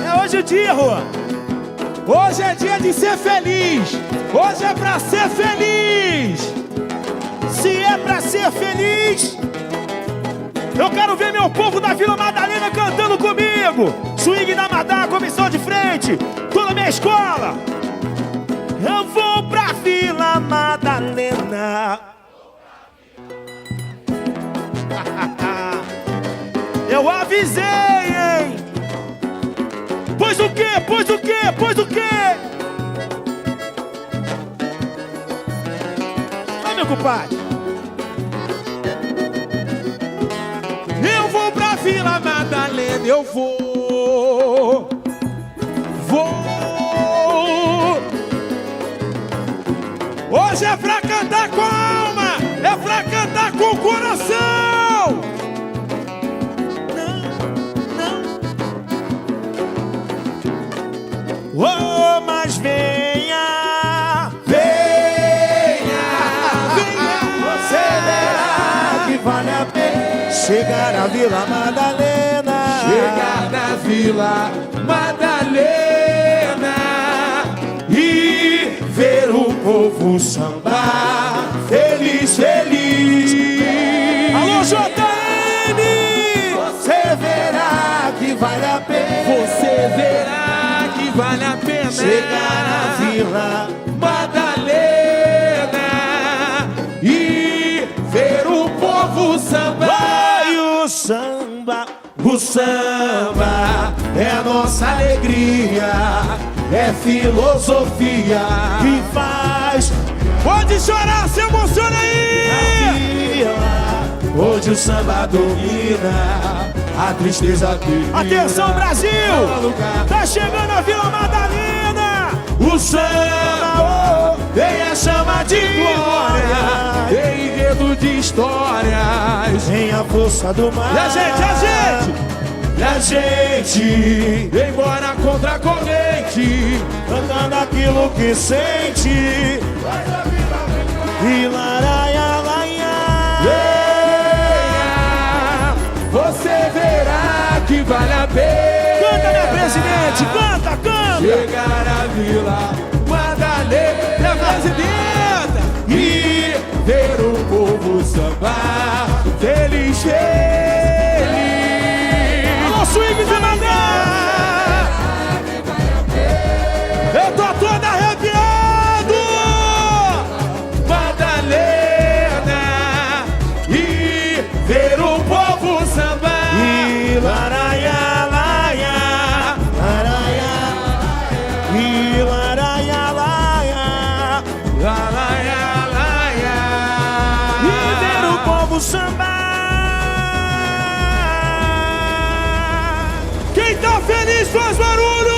É hoje o dia, Rua. Hoje é dia de ser feliz. Hoje é pra ser feliz. Se é pra ser feliz, eu quero ver meu povo da Vila Madalena cantando comigo. Swing da Madá, comissão de frente, toda a minha escola. Eu vou pra Vila Madalena. Eu avisei, hein? Pois o quê? Pois o quê? Pois o quê? Vai, meu compadre. Eu vou pra Vila Madalena, eu vou. Hoje é pra cantar com a alma, é pra cantar com o coração. Oh, mas venha, venha, venha. Você verá que vale a pena chegar à Vila Madalena. Chegar na Vila Madalena E ver o povo sambar feliz, feliz. Alô, JM! Você verá que vale a pena. Você verá que vale a pena chegar na Vila Madalena e ver o povo sambar. Vai o samba é a nossa alegria, é filosofia que faz. Pode chorar, se emociona aí! Onde o samba domina, a tristeza aqui. Atenção, Brasil! Tá chegando a Vila Madalena. O samba tem a chama de glória, tem enredo de histórias, tem a força do mar. E a gente, embora contra a corrente, cantando aquilo que sente. E laraia, laia. Você verá que vale a pena. Canta, minha presidente, canta, canta. Chegar à Vila Madalena, presidenta, e ver o povo sambar feliz, feliz. Alô, swing de Madá. Eu tô todo arrepiado. Madalena, e ver o povo sambar. E laraia, laia, laraia. E laraia, laia, Laia, laia. e ver o povo sambar. Quem tá feliz faz barulho.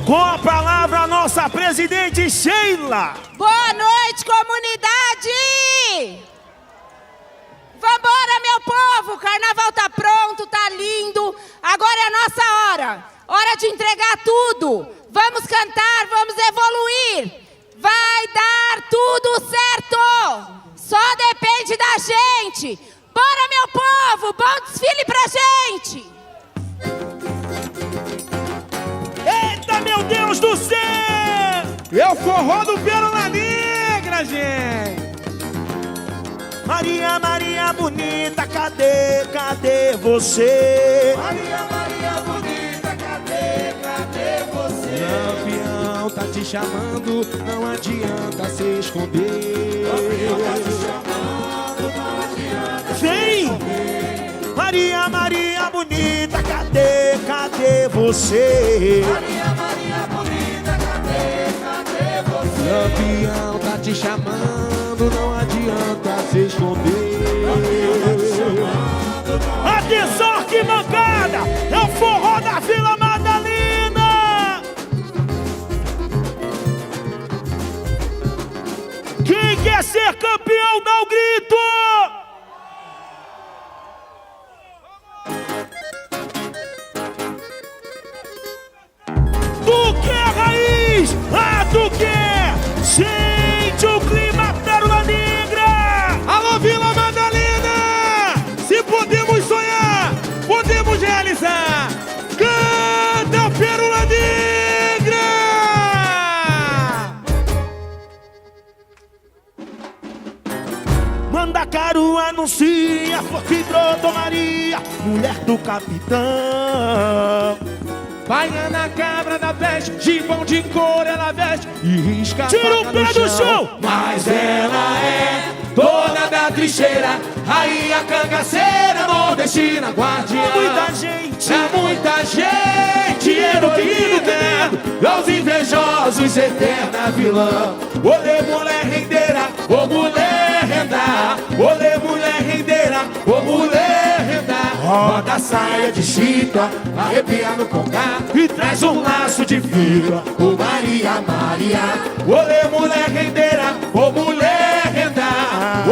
Com a palavra, a nossa presidente Sheila. Boa noite, comunidade! Vambora, meu povo! O carnaval tá pronto, tá lindo. Agora é a nossa hora. Hora de entregar tudo. Vamos cantar, vamos evoluir. Vai dar tudo certo. Só depende da gente. Bora, meu povo! Bom desfile pra gente! Eita, meu Deus do céu! Eu forró do Pérola Negra, gente! Maria, Maria bonita, cadê você? Maria, Maria bonita, cadê você? Lampião tá te chamando, não adianta se esconder. Lampião tá te chamando, não adianta se Vem! esconder. Maria, Maria bonita, cadê você? Maria, Maria bonita, cadê você? Lampião tá te chamando, não adianta se esconder. Atenção, arquibancada! É o forró da Vila Madalena! Quem quer ser campeão, dá o grito! Tu quer raiz? Ah, tu quer? Sente o clima, Pérola Negra! Alô, Vila Madalena! Se podemos sonhar, anuncia, foi que brotou Maria, mulher do capitão. Baiana, cabra da peste, gibão de couro ela veste e risca a Tira o faca pé no do chão. Mas ela é dona da trincheira, rainha cangaceira, nordestina, guardiã. Muita gente, muita gente, heroína, aos invejosos, eterna vilã. Olê, mulher rendeira, ô mulher renda. Olê, mulher rendeira, ô mulher renda. Roda a saia de chita, arrepia no congá e traz um laço de fibra, ô Maria, Maria. Olê, mulher rendeira, ô mulher renda.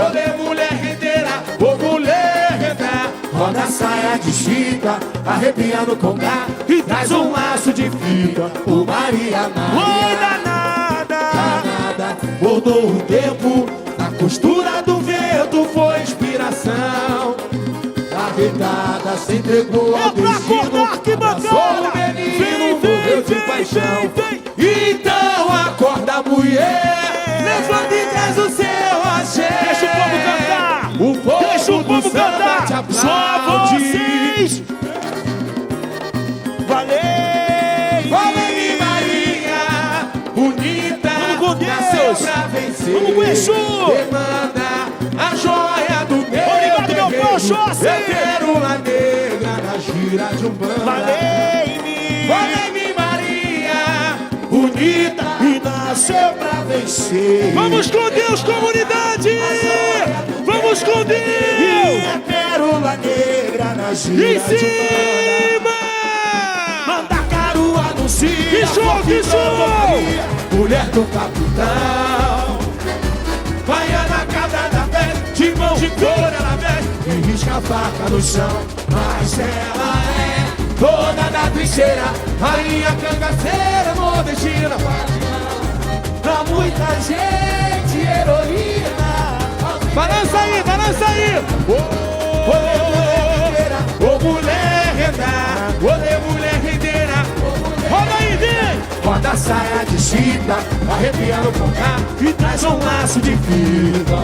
Olê, mulher rendeira, ô mulher renda. Roda a saia de chita, arrepia no congá e traz um laço de fibra, ô Maria, Maria. oi danada, Danada, mudou o tempo, na costura do vento foi inspiração. A verdade se entregou ao é pra acordar que abraçou bacana. o menino, morreu de paixão. Então acorda, mulher, levanta e traz o seu axé. Deixa o povo cantar, O povo deixa o povo do samba cantar, te só aplaude. vocês. Valeu, Valeu, Maria, bonita, Vamos com Deus. nasceu pra vencer. Vamos com Exu. Demanda a joia do meu Obrigado, meu terreiro. povo, Xossi. Eu quero uma negra na gira de Umbanda. valeu-me, Valeu, Maria, bonita, e nasceu pra vencer. vamos com Deus, comunidade. Vamos com E Deus. a pérola negra na Em gira de Umbanda. cima. Mandacaru anuncia, Que show, que show. mulher do capitão. Baiana, cabra da peste, de mão de couro ela veste E risca a faca no chão, mas ela é dona da trincheira, rainha cangaceira, nordestina, pra muita gente, heroína. Balança aí, balança aí. Olê, mulher rendeira, ô mulher renda. Olê, mulher rendeira. Roda aí, vem. roda a saia de chita, Arrepia no congá e traz um laço de fibra.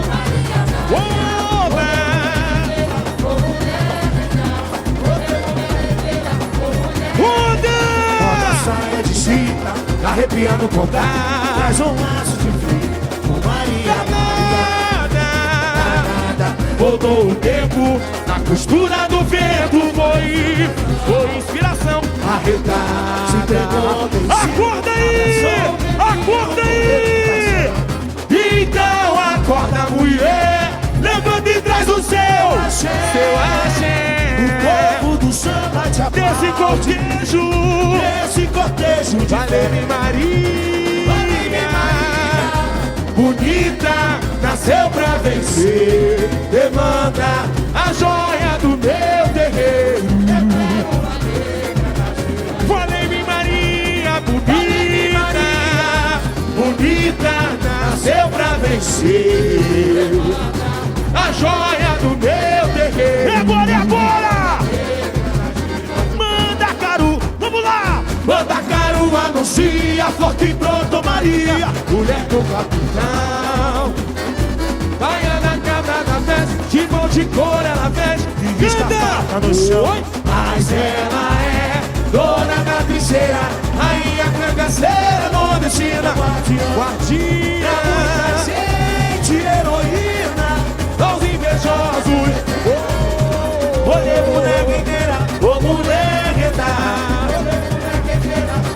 Oba! roda a Roda! saia de chita, arrepiando com gás. Traz um laço de frio, com Maria, Nada! nada. Voltou o tempo, na costura do vento foi inspiração. Arretar, se entregou ao vencido. Acorda aí! Acorda aí! Então acorda, mulher, levanta e traz o seu axé. O povo do samba te Desse aplaude. cortejo, Esse cortejo de Valeu, Maria, bonita, nasceu pra vencer. Demanda a joia do meu terreiro. Valeu, Maria, bonita, bonita, nasceu pra vencer. A joia do meu terreiro. É agora, é agora! Mandacaru, vamos lá! Mandacaru anuncia, forte pronto Maria, mulher do capitão. Baiana, cabra da festa, de mão de cor ela veste e risca a faca no chão. Oi. Mas ela é dona da trincheira, rainha cangaceira, nordestina, guardiã. Gente, heroína, Aos invejosos, olê mulher guerreira, ô mulher renda,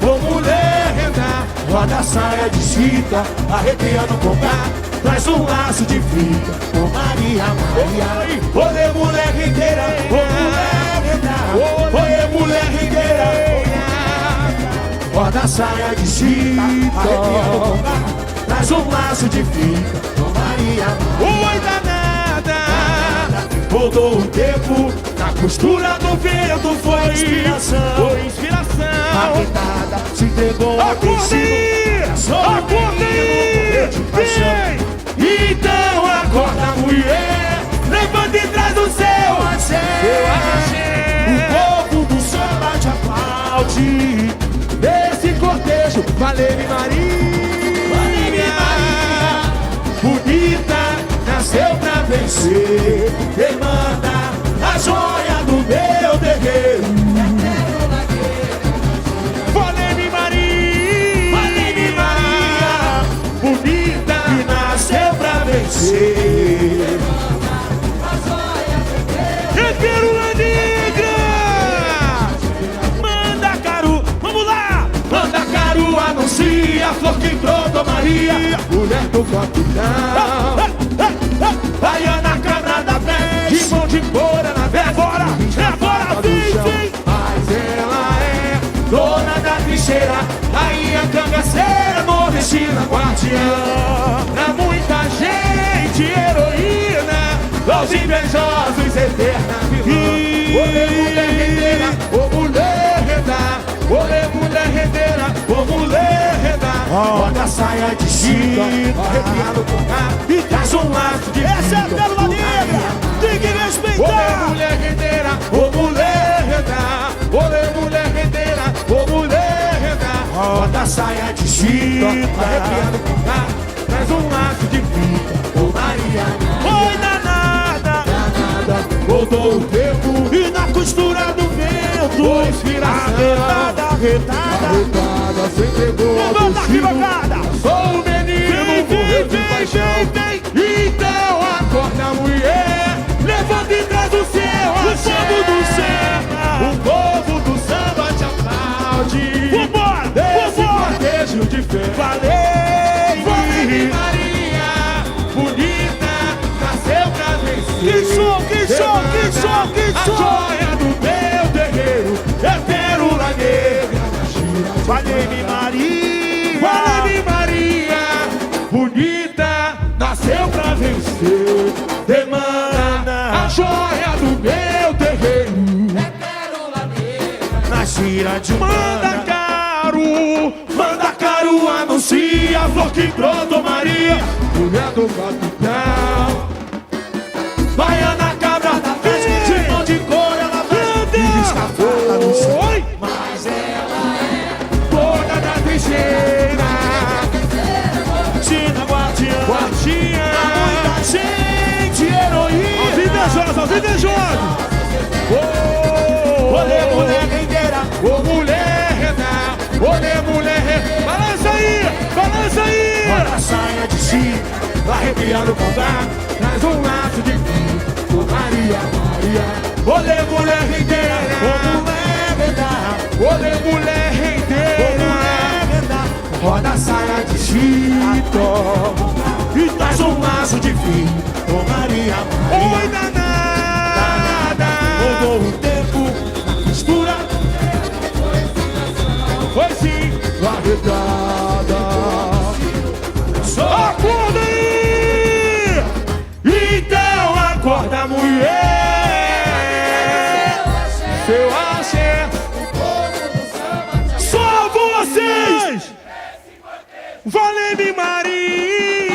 ô mulher renda. roda a saia de chita, arrepiando com gás. Traz um laço de fita, com Maria, Maria. Olê, mulher inteira, ô mulher renda, olê, mulher inteira. Roda a saia de chita, arrepiando com gás. Traz um laço de fita, com Maria, Maria. Oi, danada, voltou o tempo, na costura do vento foi inspiração. Arretada, se entregou ao Acorda vencido. aí, acorda aí, vem. Então acorda, mulher, levanta e traz o seu axé. O povo do samba te aplaude. Desse cortejo, Valeu, Maria, bonita, nasceu pra vencer. Quem manda a joia do meu terreiro. Valei-me Maria, Valei-me Maria, bonita que nasceu pra vencer. Pérola Negra. Manda Caru, vamos lá. Manda Caru, anuncia a flor que brotou Maria, mulher do capitão. Baiana, cabra da peste, de mão de coura na veste. Agora, vem, vem. Mas ela é dona da trincheira, rainha cangaceira, nordestina, guardiã. Pra muita gente, heroína, aos invejosos, eterna vilã. Olê, mulher rendeira, ô mulher renda. Olê, mulher rendeira, ô mulher renda. Bota a saia de chita, arrepiado com cá, e traz um laço de Essa é a Pérola Negra. Tem que Olê, respeitar. mulher rendeira, ô mulher renda. Olê, mulher rendeira, ô mulher renda. Bota a saia de chita, arrepiado com cá, traz um laço de fita, ô Maria. Foi danada, Voltou o tempo e na costura do vento, foi inspiração. arretada, Se entregou ao levanta a destino. arquibancada. Sou o menino, morreu de paixão. Então acorda, mulher, levanta e traz o céu, O povo do céu. o povo do samba te aplaude. Vambora, Desse vambora. cortejo de fé. Valei, Valei-me Maria, bonita, nasceu pra vencer. Que som, que som, que som, que A som. joia do meu terreiro é pérola negra. Valei-me Maria. Valei-me Maria, bonita, nasceu pra vencer. Demanda a joia do meu terreiro. É pérola negra. Na gira de Manda Caru, anuncia a flor que brotou Maria, mulher do capitão. Baiana, cabra da festa, de mão de cor ela veste, e escafada no chão. Oi. Mas ela é dona da trincheira, Tina Guardiã. guardinha. Muita gente, Os heroína. invejosos, os invejosos. Olê, mulher rendeira, ô mulher renda. Olê, mulher rendeira. Balança aí, balança aí. Olha a saia de si, arrepiando com gato, traz um laço de fio, ô Maria, Maria. Olê, mulher rendeira, ô mulher renda. Olê, mulher rendeira. Roda a saia de chito e traz um laço de fio, ô Maria, Maria. Oi, danada. Mudou o tempo na costura, foi sim, arretada. Acorda aí. Então acorda, mulher. Seu axé, Só vocês. Valei-me Maria.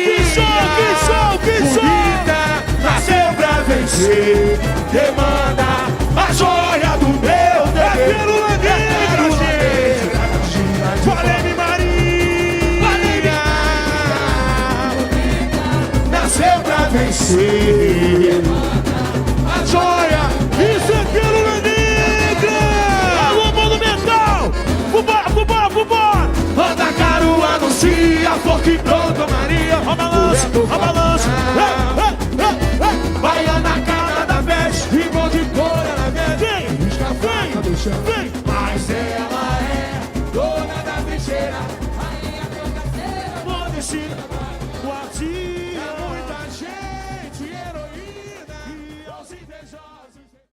Que som, que som, que som. bonita, nasceu pra vencer. Demanda a joia do meu terreiro. Pérola Negra. Valei-me Maria. Nasceu pra vencer. A joia, Isso é Pérola Negra. Alô, Monumental. Vambora, vambora, vambora. Manda Caru, anuncia a flor que brotou Maria. A balança, a balança. Baiana, cara da veste, igual de cor ela veste. Vem, Escafada do chão. vem. Mas ela é dona da trincheira, rainha cangaceira, nordestina.